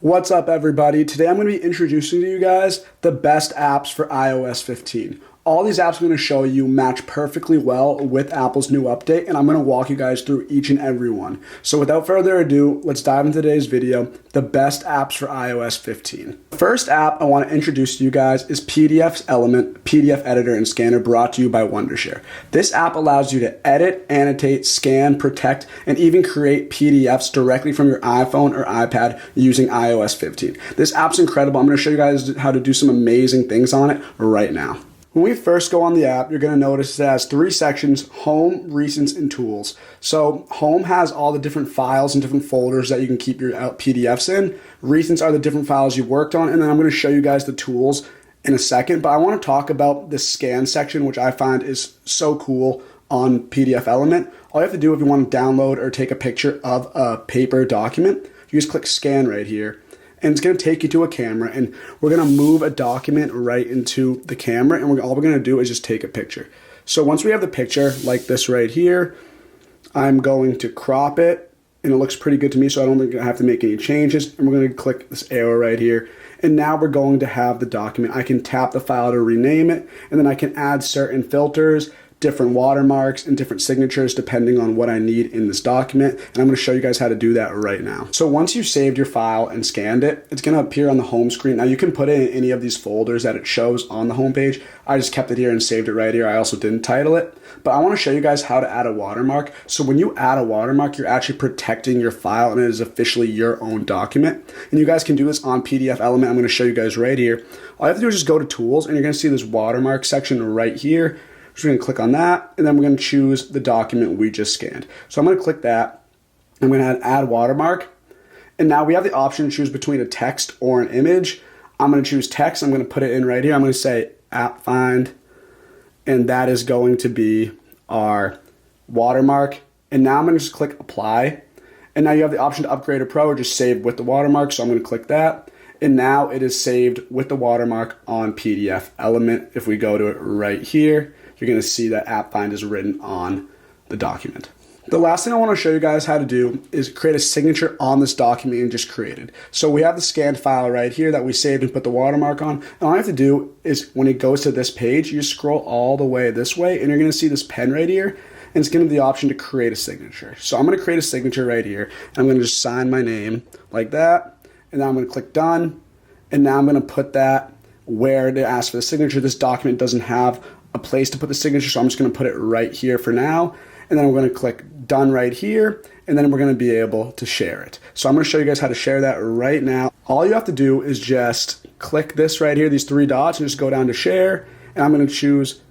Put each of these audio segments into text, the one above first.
What's up, everybody? Today I'm going to be introducing to you guys the best apps for iOS 15. All these apps I'm going to show you match perfectly well with Apple's new update, and I'm going to walk you guys through each and every one. So without further ado, let's dive into today's video, the best apps for iOS 15. The first app I want to introduce to you guys is PDFelement, PDF editor and scanner, brought to you by Wondershare. This app allows you to edit, annotate, scan, protect, and even create PDFs directly from your iPhone or iPad using iOS 15. This app's incredible. I'm going to show you guys how to do some amazing things on it right now. When we first go on the app, you're going to notice it has three sections: Home, Recents, and Tools. So Home has all the different files and different folders that you can keep your PDFs in. Recents are the different files you've worked on, and then I'm going to show you guys the tools in a second. But I want to talk about the scan section, which I find is so cool on PDFelement. All you have to do if you want to download or take a picture of a paper document, you just click Scan right here. And it's going to take you to a camera, and we're going to move a document right into the camera, and all we're going to do is just take a picture. So once we have the picture, like this right here, I'm going to crop it, and it looks pretty good to me, so I don't think I have to make any changes. And we're going to click this arrow right here, and now we're going to have the document. I can tap the file to rename it, and then I can add certain filters, different watermarks, and different signatures depending on what I need in this document. And I'm going to show you guys how to do that right now. So once you've saved your file and scanned it, it's going to appear on the home screen. Now you can put it in any of these folders that it shows on the home page. I just kept it here and saved it right here. I also didn't title it, but I want to show you guys how to add a watermark. So when you add a watermark, you're actually protecting your file, and it is officially your own document. And you guys can do this on PDFelement. I'm going to show you guys right here. All you have to do is just go to Tools, and you're going to see this watermark section right here. So we're going to click on that, and then we're going to choose the document we just scanned. So I'm going to click that. I'm going to add watermark. And now we have the option to choose between a text or an image. I'm going to choose text. I'm going to put it in right here. I'm going to say AppFind, and that is going to be our watermark. And now I'm going to just click Apply. And now you have the option to upgrade to Pro or just save with the watermark. So I'm going to click that. And now it is saved with the watermark on PDFelement. If we go to it right here, you're going to see that AppFind is written on the document. The last thing I want to show you guys how to do is create a signature on this document you just created. So we have the scanned file right here that we saved and put the watermark on. And all I have to do is when it goes to this page, you scroll all the way this way, and you're going to see this pen right here. And it's going to be the option to create a signature. So I'm going to create a signature right here. And I'm going to just sign my name like that. And then I'm going to click Done. And now I'm going to put that where it asks for the signature. This document doesn't have a place to put the signature, so I'm just going to put it right here for now. And then I'm going to click Done right here, and then we're going to be able to share it. So I'm going to show you guys how to share that right now. All you have to do is just click this right here, these three dots, and just go down to Share. And I'm going to choose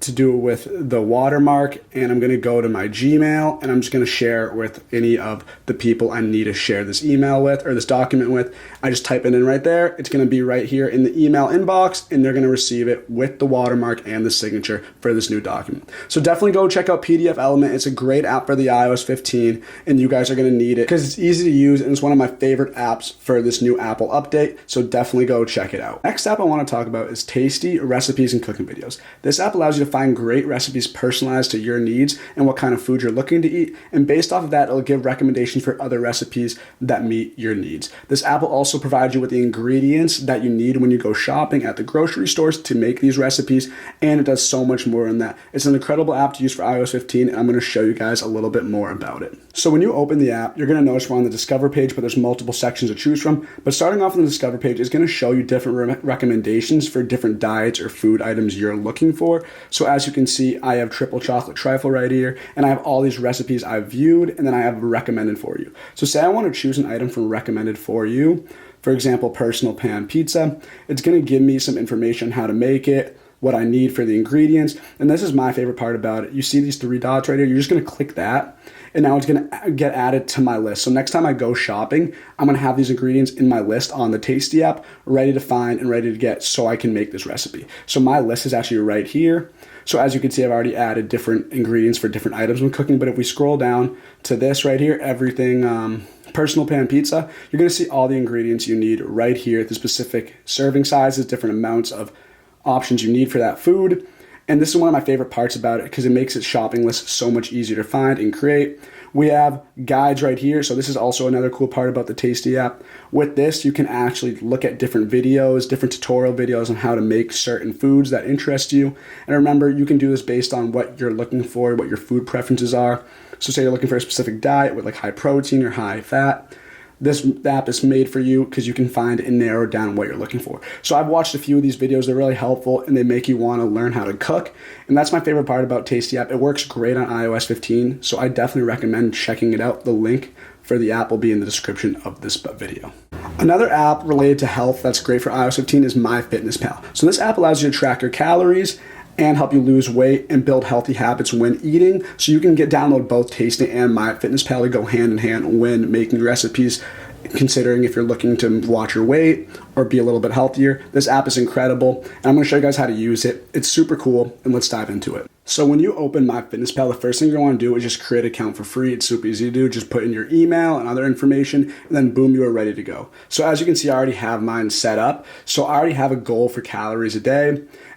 to do it with the watermark, and I'm going to go to my Gmail, and I'm just going to share it with any of the people I need to share this email with or this document with. I just type it in right there. It's going to be right here in the email inbox, and they're going to receive it with the watermark and the signature for this new document. So definitely go check out PDFelement. It's a great app for the iOS 15, and you guys are going to need it because it's easy to use, and it's one of my favorite apps for this new Apple update. So definitely go check it out. Next app I want to talk about is Tasty Recipes and Cooking Videos. This app allows you to find great recipes personalized to your needs and what kind of food you're looking to eat, and based off of that, it'll give recommendations for other recipes that meet your needs. This app will also provide you with the ingredients that you need when you go shopping at the grocery stores to make these recipes, and it does so much more than that. It's an incredible app to use for iOS 15, and I'm going to show you guys a little bit more about it. So when you open the app, you're going to notice we're on the Discover page, but there's multiple sections to choose from. But starting off on the Discover page is going to show you different recommendations for different diets or food items you're looking for. So as you can see, I have triple chocolate trifle right here, and I have all these recipes I've viewed, and then I have recommended for you. So say I want to choose an item from recommended for you, for example, personal pan pizza. It's going to give me some information on how to make it, what I need for the ingredients, and this is my favorite part about it. You see these three dots right here? You're just going to click that, and now it's going to get added to my list. So next time I go shopping, I'm going to have these ingredients in my list on the Tasty app, ready to find and ready to get so I can make this recipe. So my list is actually right here. So as you can see, I've already added different ingredients for different items when cooking, but if we scroll down to this right here, everything, personal pan pizza, you're going to see all the ingredients you need right here, the specific serving sizes, different amounts of options you need for that food. And this is one of my favorite parts about it because it makes its shopping list so much easier to find and create. We have guides right here. So this is also another cool part about the Tasty app. With this, you can actually look at different videos, different tutorial videos on how to make certain foods that interest you. And remember, you can do this based on what you're looking for, what your food preferences are. So say you're looking for a specific diet with like high protein or high fat. This app is made for you because you can find and narrow down what you're looking for. So I've watched a few of these videos. They're really helpful and they make you want to learn how to cook. And that's my favorite part about Tasty app. It works great on iOS 15. So I definitely recommend checking it out. The link for the app will be in the description of this video. Another app related to health that's great for iOS 15 is MyFitnessPal. So this app allows you to track your calories and help you lose weight and build healthy habits when eating. So you can download both Tasty and MyFitnessPal to go hand in hand when making recipes, considering if you're looking to watch your weight or be a little bit healthier. This app is incredible, and I'm gonna show you guys how to use it. It's super cool, and let's dive into it. So when you open MyFitnessPal, the first thing you're gonna wanna do is just create an account for free. It's super easy to do. Just put in your email and other information, and then boom, you are ready to go. So as you can see, I already have mine set up. So I already have a goal for calories a day,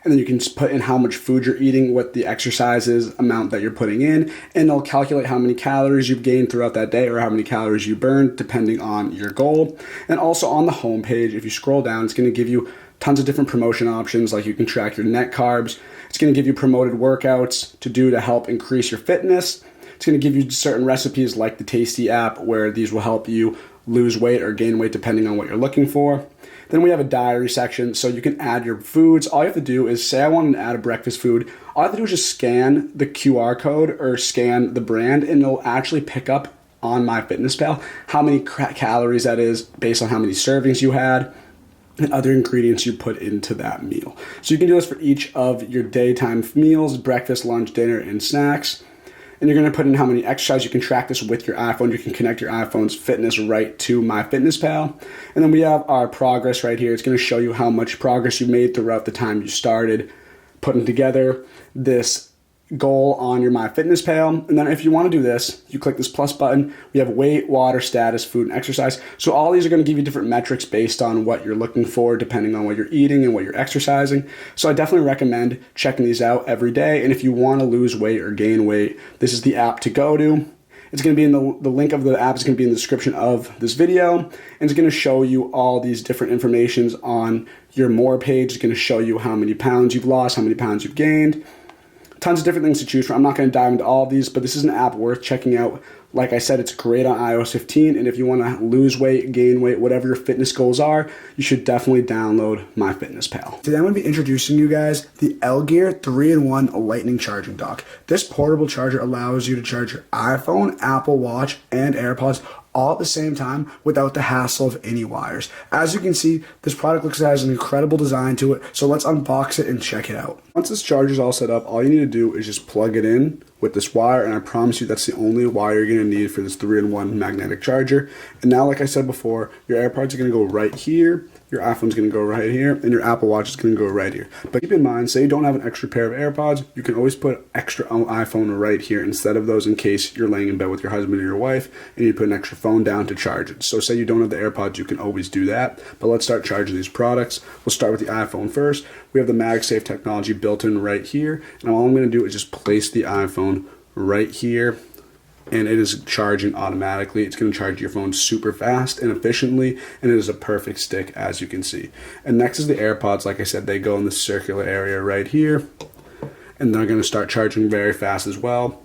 and then you can just put in how much food you're eating, what the exercises amount that you're putting in, and it'll calculate how many calories you've gained throughout that day or how many calories you burned depending on your goal. And also on the home page, if you scroll down, it's gonna give you tons of different promotion options, like you can track your net carbs. It's gonna give you promoted workouts to do to help increase your fitness. It's gonna give you certain recipes like the Tasty app where these will help you lose weight or gain weight depending on what you're looking for. Then we have a diary section, so you can add your foods. All you have to do is say I want to add a breakfast food. All I have to do is just scan the QR code or scan the brand, and it'll actually pick up on MyFitnessPal how many calories that is based on how many servings you had and other ingredients you put into that meal. So you can do this for each of your daytime meals, breakfast, lunch, dinner, and snacks. And you're gonna put in how many exercises. You can track this with your iPhone. You can connect your iPhone's fitness right to MyFitnessPal. And then we have our progress right here. It's gonna show you how much progress you made throughout the time you started putting together this goal on your MyFitnessPal. And then if you wanna do this, you click this plus button. We have weight, water, status, food, and exercise. So all these are gonna give you different metrics based on what you're looking for, depending on what you're eating and what you're exercising. So I definitely recommend checking these out every day. And if you wanna lose weight or gain weight, this is the app to go to. It's gonna be in the link of the app is gonna be in the description of this video. And it's gonna show you all these different informations on your more page. It's gonna show you how many pounds you've lost, how many pounds you've gained. Tons of different things to choose from. I'm not going to dive into all of these, but this is an app worth checking out. Like I said, it's great on iOS 15, and if you want to lose weight, gain weight, whatever your fitness goals are, you should definitely download MyFitnessPal. Today I'm going to be introducing you guys the LGear 3-in-1 lightning charging dock. This portable charger allows you to charge your iPhone, Apple Watch, and AirPods all at the same time without the hassle of any wires. As you can see, this product looks like it has an incredible design to it, so let's unbox it and check it out. Once this charger is all set up, all you need to do is just plug it in with this wire, and I promise you that's the only wire you're gonna need for this 3-in-1 magnetic charger. And now, like I said before, your AirPods are gonna go right here, your iPhone's gonna go right here, and your Apple Watch is gonna go right here. But keep in mind, say you don't have an extra pair of AirPods, you can always put extra iPhone right here instead of those in case you're laying in bed with your husband or your wife and you put an extra phone down to charge it. So say you don't have the AirPods, you can always do that. But let's start charging these products. We'll start with the iPhone first. We have the MagSafe technology built in right here, and all I'm gonna do is just place the iPhone right here, and it is charging automatically. It's going to charge your phone super fast and efficiently, and it is a perfect stick, as you can see. And next is the AirPods. Like I said, they go in the circular area right here, and they're going to start charging very fast as well.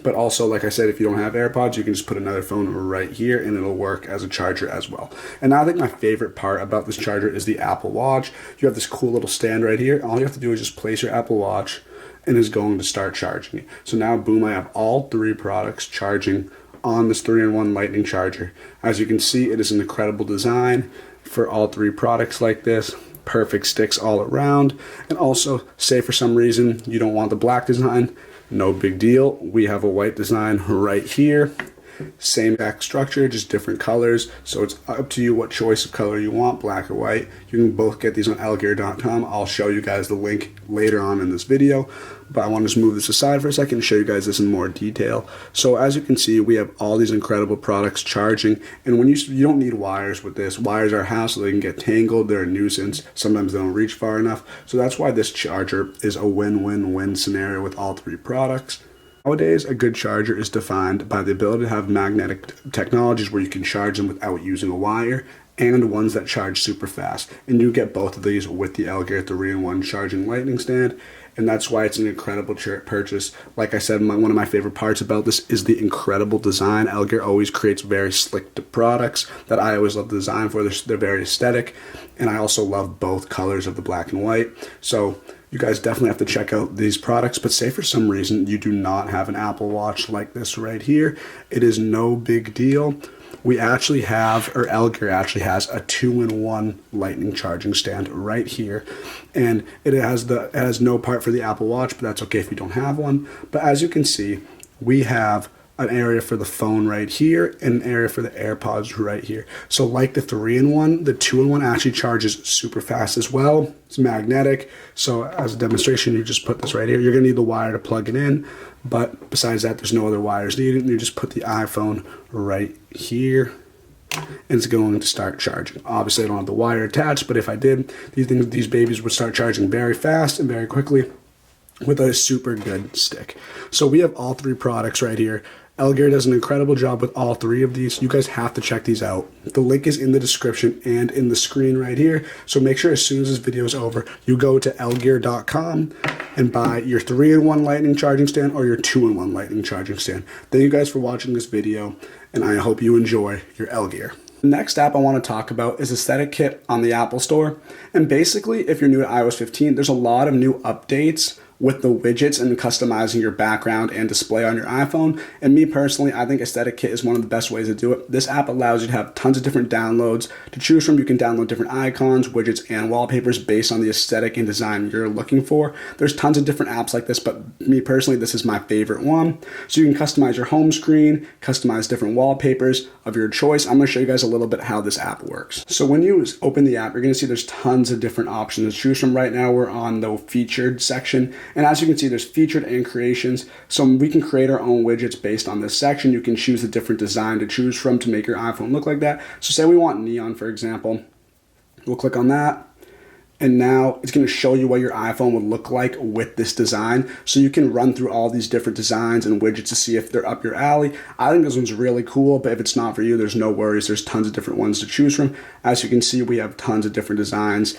But also, like I said, if you don't have AirPods, you can just put another phone right here and it'll work as a charger as well. And now I think my favorite part about this charger is the Apple Watch. You have this cool little stand right here. All you have to do is just place your Apple Watch and it's going to start charging it. So now, boom, I have all three products charging on this 3-in-1 lightning charger. As you can see, it is an incredible design for all three products like this. Perfect sticks all around. And also, say for some reason you don't want the black design, no big deal. We have a white design right here. Same back structure, just different colors. So it's up to you what choice of color you want, black or white. You can both get these on LGear.com. I'll show you guys the link later on in this video, but I want to just move this aside for a second and show you guys this in more detail. So as you can see, we have all these incredible products charging, and when you don't need wires with this. Wires are a hassle, they can get tangled, they're a nuisance, sometimes they don't reach far enough. So that's why this charger is a win-win-win scenario with all three products. Nowadays, a good charger is defined by the ability to have magnetic technologies where you can charge them without using a wire, and ones that charge super fast. And you get both of these with the LGear 3-in-1 charging lightning stand, and that's why it's an incredible purchase. Like I said, one of my favorite parts about this is the incredible design. LGear always creates very slick products that I always love the design for. They're very aesthetic, and I also love both colors of the black and white. So you guys definitely have to check out these products, but say for some reason you do not have an Apple Watch like this right here, it is no big deal. We actually have, or LGear actually has, a 2-in-1 lightning charging stand right here, and it has no part for the Apple Watch, but that's okay if you don't have one. But as you can see, we have an area for the phone right here and an area for the AirPods right here. So like the 3-in-1, the 2-in-1 actually charges super fast as well. It's magnetic. So as a demonstration, you just put this right here. You're gonna need the wire to plug it in, but besides that, there's no other wires needed. And you just put the iPhone right here, and it's going to start charging. Obviously, I don't have the wire attached, but if I did, these babies would start charging very fast and very quickly with a super good stick. So we have all three products right here. LGear does an incredible job with all three of these. You guys have to check these out. The link is in the description and in the screen right here. So make sure as soon as this video is over, you go to LGear.com and buy your 3-in-1 lightning charging stand or your 2-in-1 lightning charging stand. Thank you guys for watching this video, and I hope you enjoy your LGear. The next app I want to talk about is Aesthetic Kit on the Apple Store. And basically, if you're new to iOS 15, there's a lot of new updates with the widgets and customizing your background and display on your iPhone. And me personally, I think Aesthetic Kit is one of the best ways to do it. This app allows you to have tons of different downloads to choose from. You can download different icons, widgets, and wallpapers based on the aesthetic and design you're looking for. There's tons of different apps like this, but me personally, this is my favorite one. So you can customize your home screen, customize different wallpapers of your choice. I'm going to show you guys a little bit how this app works. So when you open the app, you're going to see there's tons of different options to choose from. Right now, we're on the featured section. And as you can see, there's featured and creations. So we can create our own widgets based on this section. You can choose a different design to choose from to make your iPhone look like that. So say we want neon, for example. We'll click on that. And now it's going to show you what your iPhone would look like with this design. So you can run through all these different designs and widgets to see if they're up your alley. I think this one's really cool, but if it's not for you, there's no worries. There's tons of different ones to choose from. As you can see, we have tons of different designs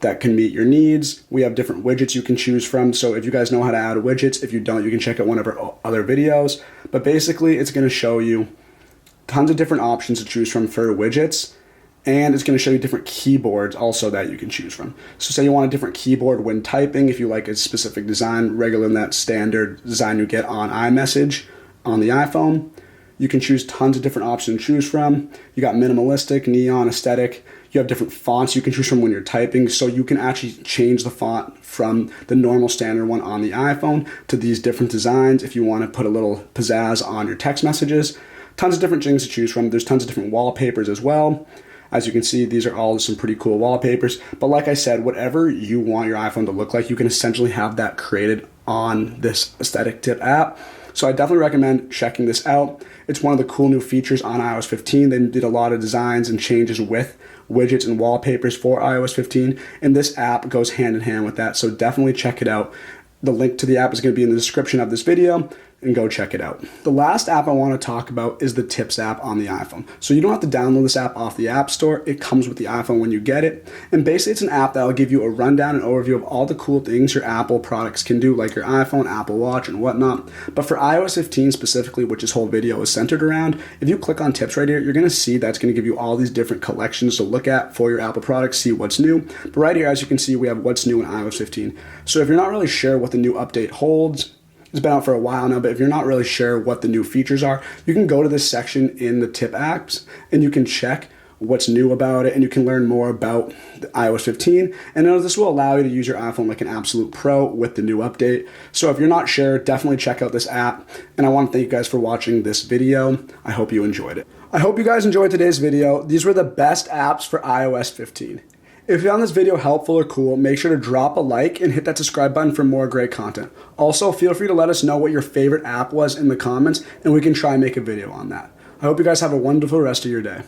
that can meet your needs. We have different widgets you can choose from. So if you guys know how to add widgets, if you don't, you can check out one of our other videos. But basically, it's going to show you tons of different options to choose from for widgets. And it's going to show you different keyboards also that you can choose from. So say you want a different keyboard when typing, if you like a specific design, regular than that standard design you get on iMessage on the iPhone. You can choose tons of different options to choose from. You got minimalistic, neon, aesthetic. You have different fonts you can choose from when you're typing, so you can actually change the font from the normal standard one on the iPhone to these different designs if you want to put a little pizzazz on your text messages. Tons of different things to choose from. There's tons of different wallpapers as well. As you can see, these are all some pretty cool wallpapers. But like I said, whatever you want your iPhone to look like, you can essentially have that created on this Aesthetic Tip app. So I definitely recommend checking this out. It's one of the cool new features on iOS 15. They did a lot of designs and changes with widgets and wallpapers for iOS 15, and this app goes hand in hand with that, so definitely check it out. The link to the app is going to be in the description of this video, and go check it out. The last app I want to talk about is the Tips app on the iPhone. So you don't have to download this app off the App Store. It comes with the iPhone when you get it. And basically it's an app that will give you a rundown and overview of all the cool things your Apple products can do, like your iPhone, Apple Watch, and whatnot. But for iOS 15 specifically, which this whole video is centered around, if you click on Tips right here, you're going to see that's going to give you all these different collections to look at for your Apple products, see what's new. But right here, as you can see, we have what's new in iOS 15. So if you're not really sure what the new update holds, it's been out for a while now, but if you're not really sure what the new features are, you can go to this section in the tip apps and you can check what's new about it, and you can learn more about the iOS 15. And this will allow you to use your iPhone like an absolute pro with the new update. So if you're not sure, definitely check out this app. And I want to thank you guys for watching this video. I hope you enjoyed it. I hope you guys enjoyed today's video. These were the best apps for iOS 15. If you found this video helpful or cool, make sure to drop a like and hit that subscribe button for more great content. Also, feel free to let us know what your favorite app was in the comments, and we can try and make a video on that. I hope you guys have a wonderful rest of your day.